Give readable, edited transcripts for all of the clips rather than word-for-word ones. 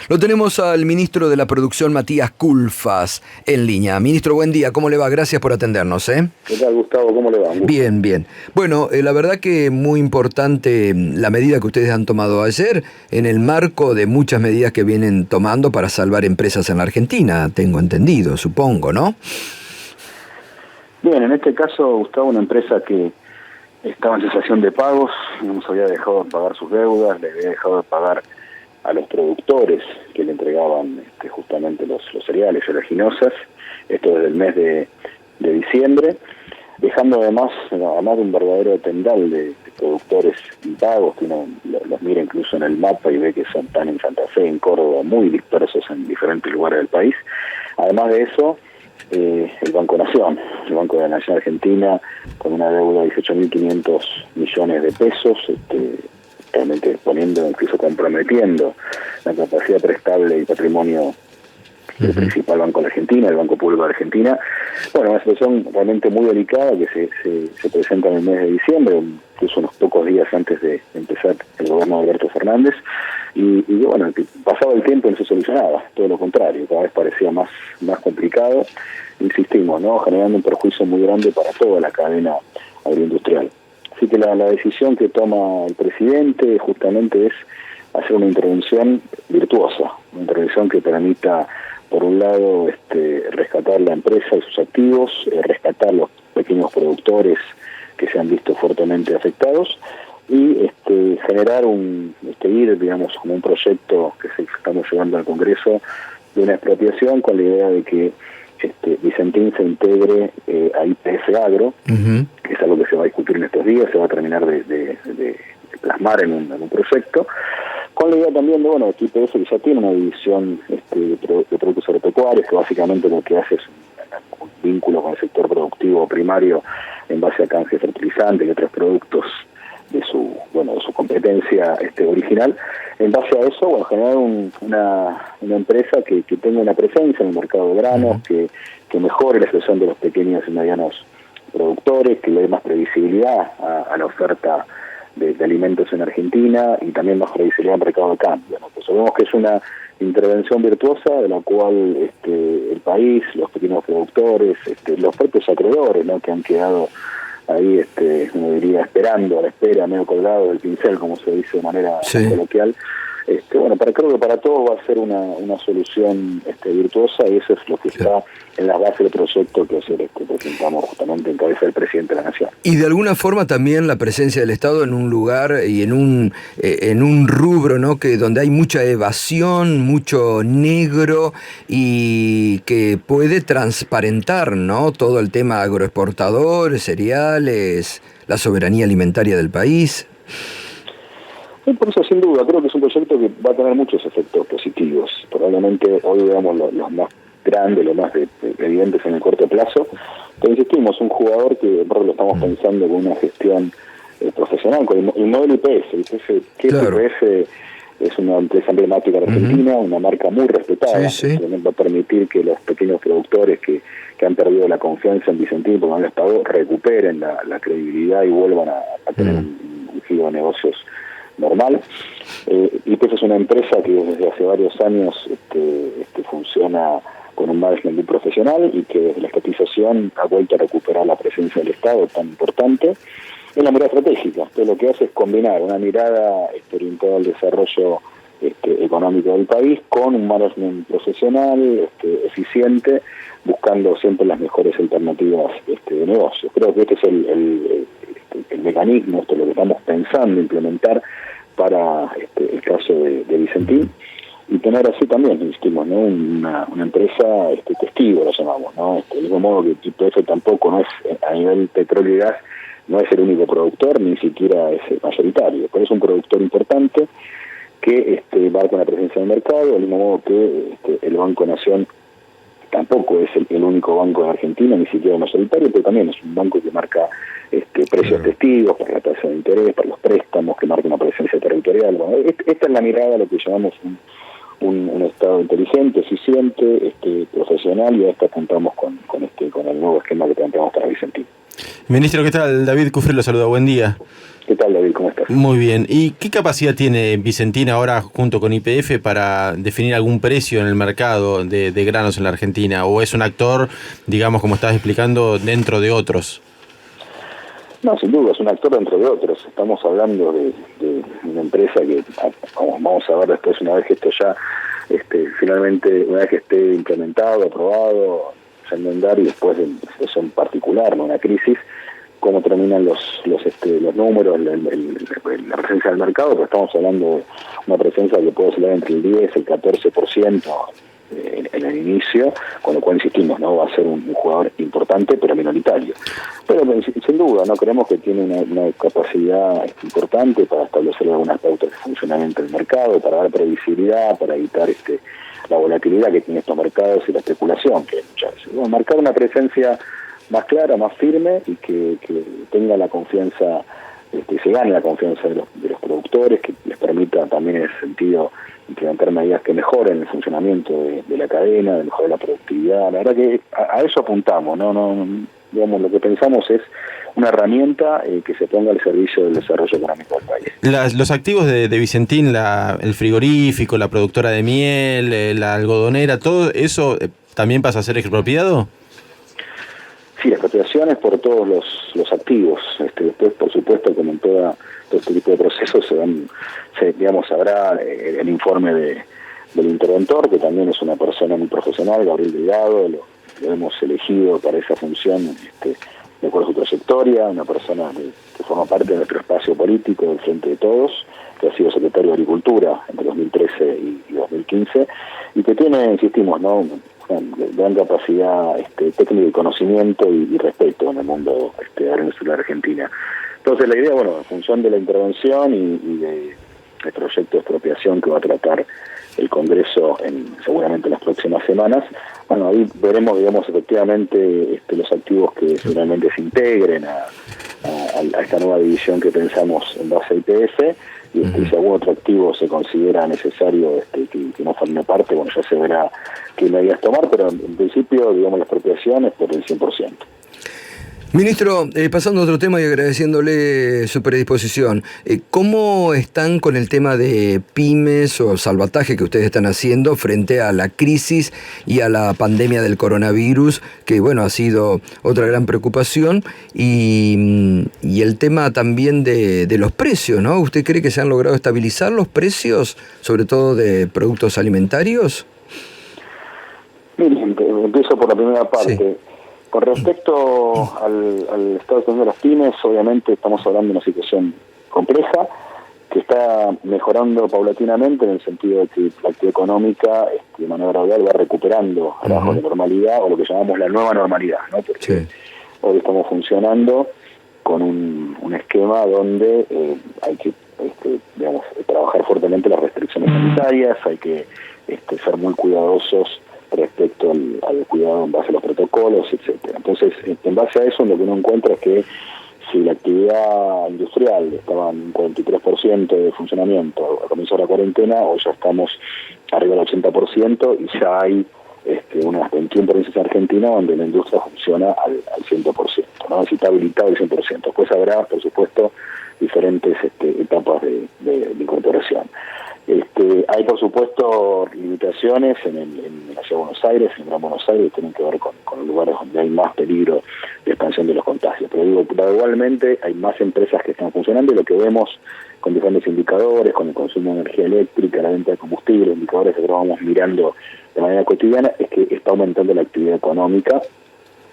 Lo tenemos al ministro de la Producción, Matías Culfas, en línea. Ministro, buen día, ¿cómo le va? Gracias por atendernos. ¿Qué tal, Gustavo? ¿Cómo le va? Bien, bien. Bueno, la verdad que muy importante la medida que ustedes han tomado ayer en el marco de muchas medidas que vienen tomando para salvar empresas en la Argentina, tengo entendido, supongo, ¿no? Bien, en este caso, Gustavo, una empresa que estaba en cesación de pagos, nos había dejado de pagar sus deudas, le había dejado de pagar a los productores que le entregaban justamente los cereales, oleaginosas, esto desde el mes de diciembre, dejando además de un verdadero tendal de productores impagos, que uno los mira incluso en el mapa y ve que están en Santa Fe, en Córdoba, muy dispersos en diferentes lugares del país. Además de eso, el Banco Nación, el Banco de la Nación Argentina, con una deuda de 18.500 millones de pesos, realmente exponiendo, incluso comprometiendo la capacidad prestable y patrimonio del principal banco de Argentina, el Banco Público de Argentina. Bueno, una situación realmente muy delicada que se presenta en el mes de diciembre, incluso unos pocos días antes de empezar el gobierno de Alberto Fernández, y bueno, pasado el tiempo no se solucionaba, todo lo contrario, cada vez parecía más complicado, insistimos, ¿no? Generando un perjuicio muy grande para toda la cadena agroindustrial. Así que la decisión que toma el presidente justamente es hacer una intervención virtuosa, una intervención que permita, por un lado, rescatar la empresa y sus activos, rescatar los pequeños productores que se han visto fuertemente afectados y generar digamos, como un proyecto que estamos llevando al Congreso de una expropiación con la idea de que Vicentín se integre a YPF Agro, que es algo que se va a discutir en estos días, se va a terminar de plasmar en un proyecto, con la idea también de, bueno, que YPF ya tiene una división de productos agropecuarios, que básicamente lo que hace es un vínculo con el sector productivo primario en base a canje fertilizante y otros productos de su competencia original. En base a eso, bueno, generar una empresa que tenga una presencia en el mercado de granos, que mejore la situación de los pequeños y medianos productores, que le dé más previsibilidad a la oferta de alimentos en Argentina y también más previsibilidad al mercado de cambio, ¿no? Pues sabemos que es una intervención virtuosa de la cual el país, los pequeños productores, los propios acreedores, ¿no? Que han quedado ahí, uno diría, esperando, a la espera, medio colgado del pincel, como se dice de manera coloquial. Creo que para todo va a ser una solución virtuosa, y eso es lo que está en la base del proyecto que ayer presentamos justamente en cabeza del presidente de la Nación. Y de alguna forma también la presencia del Estado en un lugar y en un rubro, ¿no? Que donde hay mucha evasión, mucho negro, y que puede transparentar, ¿no? Todo el tema agroexportadores, cereales, la soberanía alimentaria del país. Por eso, sin duda, creo que es un proyecto que va a tener muchos efectos positivos. Probablemente hoy veamos los más grandes, los más evidentes en el corto plazo. Pero insistimos, un jugador que lo estamos pensando con una gestión profesional, con el modelo YPF. Claro. YPF es una empresa emblemática de Argentina, una marca muy respetada. Va a permitir que los pequeños productores que han perdido la confianza en Vicentín porque no les pagó, recuperen la credibilidad y vuelvan a tener un giro de negocios normal. YPF es una empresa que desde hace varios años funciona con un management muy profesional y que desde la estatización ha vuelto a recuperar la presencia del Estado tan importante en la mirada estratégica. Entonces, lo que hace es combinar una mirada orientada al desarrollo económico del país con un management profesional eficiente, buscando siempre las mejores alternativas de negocio. Creo que este es el mecanismo, esto es lo que estamos pensando implementar para el caso de Vicentín, y tener así también, insistimos, ¿no? una empresa testigo, lo llamamos, ¿no? De mismo modo que YPF tampoco no es, a nivel petróleo y gas, no es el único productor, ni siquiera es el mayoritario, pero es un productor importante que va con la presencia en el mercado, del mismo modo que el Banco Nación tampoco es el único banco de Argentina, ni siquiera el mayoritario, pero también es un banco que marca precios testigos para la tasa de interés, para los préstamos, que marca una presencia territorial. Bueno, esta es la mirada a lo que llamamos un Estado inteligente, eficiente, profesional, y a esto apuntamos con el nuevo esquema que planteamos para Vicentín. Ministro, ¿qué tal? David Cufré lo saluda, buen día. ¿Qué tal, David? ¿Cómo estás? Muy bien. ¿Y qué capacidad tiene Vicentín ahora junto con YPF para definir algún precio en el mercado de granos en la Argentina? ¿O es un actor, digamos, como estabas explicando, dentro de otros? No, sin duda, es un actor dentro de otros. Estamos hablando de una empresa que vamos a ver después, una vez que esto ya, finalmente, una vez que esté implementado, aprobado, ya en andar, y después de eso en particular, ¿no? Una crisis, cómo terminan los números, la presencia del mercado, pero estamos hablando de una presencia que puede oscilar entre el 10 y el 14% en el inicio, con lo cual insistimos, no va a ser un jugador importante pero minoritario. Pero sin duda, no creemos que tiene una capacidad importante para establecer algunas pautas de funcionamiento del mercado, para dar previsibilidad, para evitar la volatilidad que tienen estos mercados y la especulación que hay muchas veces. Bueno, marcar una presencia más clara, más firme, y que tenga la confianza, se gane la confianza de los productores, que les permita también en ese sentido implementar medidas que mejoren el funcionamiento de la cadena, de mejorar la productividad. La verdad que a eso apuntamos, no digamos, lo que pensamos es una herramienta que se ponga al servicio del desarrollo económico del país. Los activos de Vicentín, el frigorífico, la productora de miel, la algodonera, ¿todo eso también pasa a ser expropiado? Sí, expropiaciones por todos los activos. Después, por supuesto, como en todo este tipo de procesos, habrá el informe del interventor, que también es una persona muy profesional, Gabriel Delgado, lo hemos elegido para esa función de acuerdo a su trayectoria, una persona que forma parte de nuestro espacio político del Frente de Todos, que ha sido secretario de Agricultura entre 2013 y 2015, y que tiene, insistimos, gran capacidad técnica y conocimiento y respeto en el mundo agroindustrial de Argentina. Entonces la idea, en función de la intervención y del proyecto de expropiación que va a tratar el Congreso seguramente en las próximas semanas, ahí veremos, efectivamente los activos que finalmente se integren a esta nueva división que pensamos en base a YPF, y si algún otro activo se considera necesario que no forme parte, ya se verá qué medidas tomar, pero en principio, la expropiación es por el 100%. Ministro, pasando a otro tema y agradeciéndole su predisposición, ¿cómo están con el tema de pymes o salvataje que ustedes están haciendo frente a la crisis y a la pandemia del coronavirus, que ha sido otra gran preocupación, y el tema también de los precios, ¿no? ¿Usted cree que se han logrado estabilizar los precios, sobre todo de productos alimentarios? Miren, empiezo por la primera parte. Sí. Con respecto al estado de las pymes, obviamente estamos hablando de una situación compleja que está mejorando paulatinamente, en el sentido de que la actividad económica de manera gradual va recuperando a la normalidad, o lo que llamamos la nueva normalidad, ¿no? Porque hoy estamos funcionando con un esquema donde hay que trabajar fuertemente las restricciones sanitarias, hay que ser muy cuidadosos respecto al cuidado en base a los protocolos, etcétera. Entonces, en base a eso, lo que uno encuentra es que si la actividad industrial estaba en 43% de funcionamiento al comienzo de la cuarentena, hoy ya estamos arriba del 80%, y ya hay unas 21 provincias en Argentina donde la industria funciona al 100%, ¿no? Así está habilitado el 100%. Después habrá, por supuesto, diferentes etapas de incorporación. Hay, por supuesto, limitaciones en la ciudad de Buenos Aires, en Gran Buenos Aires, que tienen que ver con los lugares donde hay más peligro de expansión de los contagios. Pero gradualmente hay más empresas que están funcionando, y lo que vemos con diferentes indicadores, con el consumo de energía eléctrica, la venta de combustible, indicadores que vamos mirando de manera cotidiana, es que está aumentando la actividad económica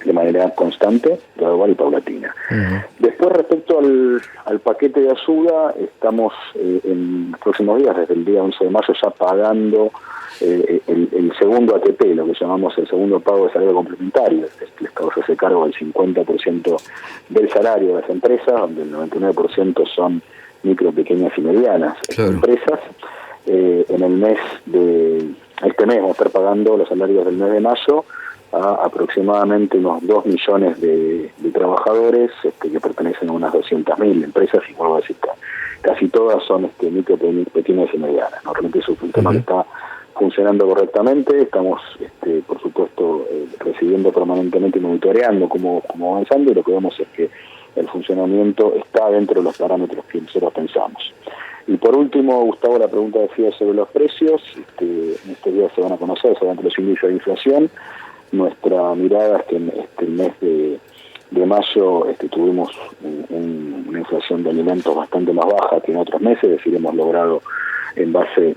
de manera constante, gradual y paulatina. Después, respecto al paquete de ayuda, estamos en los próximos días, desde el día 11 de mayo, ya pagando el segundo ATP, lo que llamamos el segundo pago de salario complementario. El Estado se hace cargo del 50% del salario de las empresas, donde el 99% son micro, pequeñas y medianas empresas. En el mes este mes vamos a estar pagando los salarios del mes de mayo a aproximadamente unos 2 millones de trabajadores que pertenecen a unas 200.000 empresas, y vuelvo a decir, casi todas son micro, pequeñas y medianas, ¿no? Realmente es un sistema que está funcionando correctamente. Estamos, por supuesto, recibiendo permanentemente y monitoreando cómo avanzando, y lo que vemos es que el funcionamiento está dentro de los parámetros que nosotros pensamos. Y por último, Gustavo, la pregunta decía sobre los precios. En este día se van a conocer sobre los índices de inflación. Nuestra mirada es que en el mes de mayo tuvimos una inflación de alimentos bastante más baja que en otros meses, es decir, hemos logrado, en base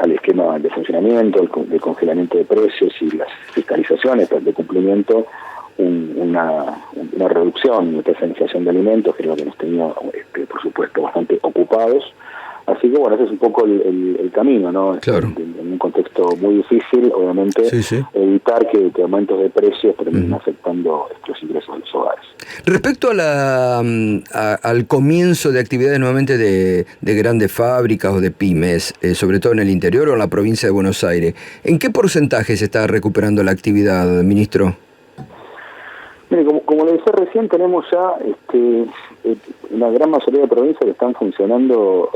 al esquema de funcionamiento, el congelamiento de precios y las fiscalizaciones de cumplimiento, una reducción de esa inflación de alimentos, que es lo que nos tenía, por supuesto, bastante ocupados. Así que bueno, ese es un poco el camino, ¿no? Claro. En un contexto muy difícil, obviamente, sí. Evitar que aumentos de precios terminen afectando los ingresos de los hogares. Respecto al comienzo de actividades nuevamente de grandes fábricas o de pymes, sobre todo en el interior o en la provincia de Buenos Aires, ¿en qué porcentaje se está recuperando la actividad, ministro? Mire, como le decía recién, tenemos ya una gran mayoría de provincias que están funcionando,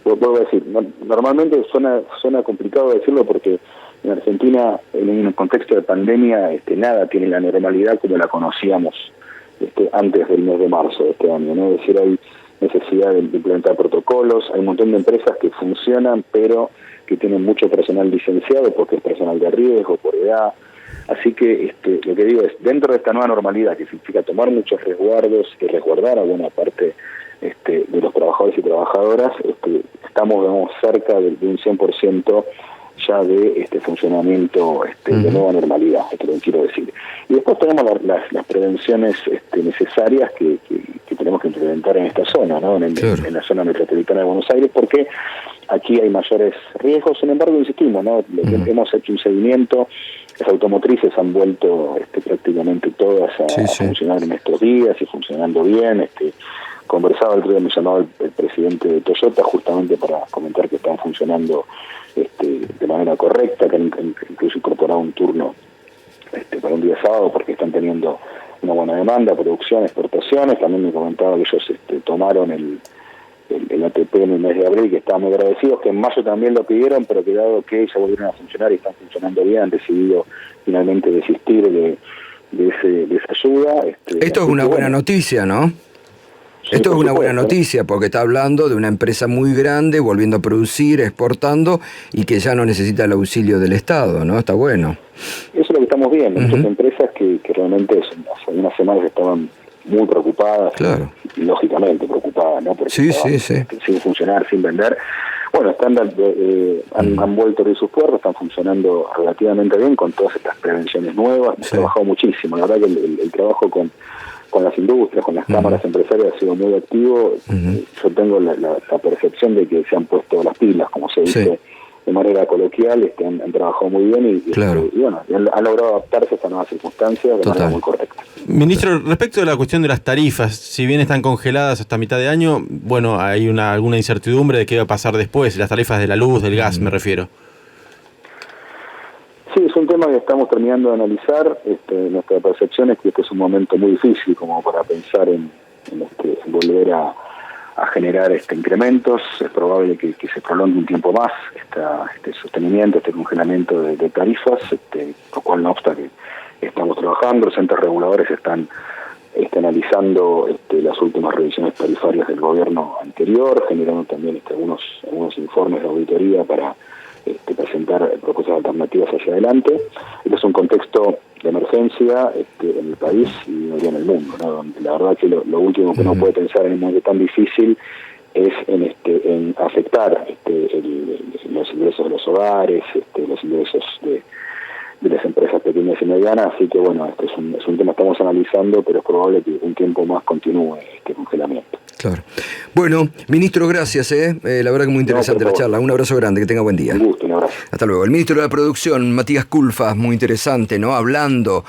puedo decir, normalmente suena complicado decirlo porque en Argentina, en un contexto de pandemia, nada tiene la normalidad como la conocíamos antes del mes de marzo de este año, ¿no? Es decir, hay necesidad de implementar protocolos, hay un montón de empresas que funcionan, pero que tienen mucho personal licenciado porque es personal de riesgo, por edad. Así que lo que digo es, dentro de esta nueva normalidad, que significa tomar muchos resguardos y resguardar a buena parte de los trabajadores y trabajadoras, estamos cerca de un 100% ya de funcionamiento de nueva normalidad, esto es lo que quiero decir. Y después tenemos las prevenciones necesarias que tenemos que implementar en esta zona, ¿no? En la zona metropolitana de Buenos Aires, porque aquí hay mayores riesgos. Sin embargo, insistimos, ¿no? Hemos hecho un seguimiento. Las automotrices han vuelto prácticamente todas a funcionar en estos días y funcionando bien. Conversaba el otro día, me llamaba el presidente de Toyota justamente para comentar que están funcionando de manera correcta, que han incluso incorporado un turno para un día sábado porque están teniendo una buena demanda, producción, exportaciones. También me comentaba que ellos tomaron el ATP en el mes de abril, que estaban muy agradecidos, que en mayo también lo pidieron, pero que dado que ya volvieron a funcionar y están funcionando bien, han decidido finalmente desistir de esa ayuda. Esto es una buena noticia, ¿no? Sí, esto es una buena supuesto. noticia porque está hablando de una empresa muy grande volviendo a producir, exportando y que ya no necesita el auxilio del Estado, ¿no? Está bueno. Eso es lo que estamos viendo. Muchas empresas que realmente hace unas semanas estaban muy preocupadas, claro. Y lógicamente preocupadas, ¿no? Porque sí. sin funcionar, sin vender. Bueno, han vuelto a abrir sus puertas, están funcionando relativamente bien con todas estas prevenciones nuevas. Hemos trabajado muchísimo. La verdad que el trabajo con las industrias, con las cámaras empresarias ha sido muy activo. Yo tengo la percepción de que se han puesto las pilas, como se dice de manera coloquial, han trabajado muy bien y bueno, han logrado adaptarse a estas nuevas circunstancias de manera muy correcta. Ministro, respecto de la cuestión de las tarifas, si bien están congeladas hasta mitad de año, bueno, hay alguna incertidumbre de qué va a pasar después, las tarifas de la luz, del gas, me refiero. Sí, es un tema que estamos terminando de analizar. Nuestra percepción es que este es un momento muy difícil como para pensar en volver a generar incrementos. Es probable que se prolongue un tiempo más este sostenimiento, este congelamiento de tarifas, lo cual no obsta que estamos trabajando. Los entes reguladores están analizando las últimas revisiones tarifarias del gobierno anterior, generando también algunos informes de auditoría para presentar propuestas alternativas hacia adelante. Este es un contexto de emergencia en el país y en el mundo, ¿no? Donde la verdad que lo último que uno puede pensar en un momento tan difícil es en afectar los ingresos de los hogares, los ingresos de las empresas pequeñas y medianas. Así que bueno, este es un tema que estamos analizando, pero es probable que un tiempo más continúe este congelamiento. Claro. Bueno, ministro, gracias. La verdad que muy interesante la charla. Un abrazo grande, que tenga buen día. Un gusto, un abrazo. Hasta luego. El ministro de la Producción, Matías Culfas, muy interesante, ¿no? Hablando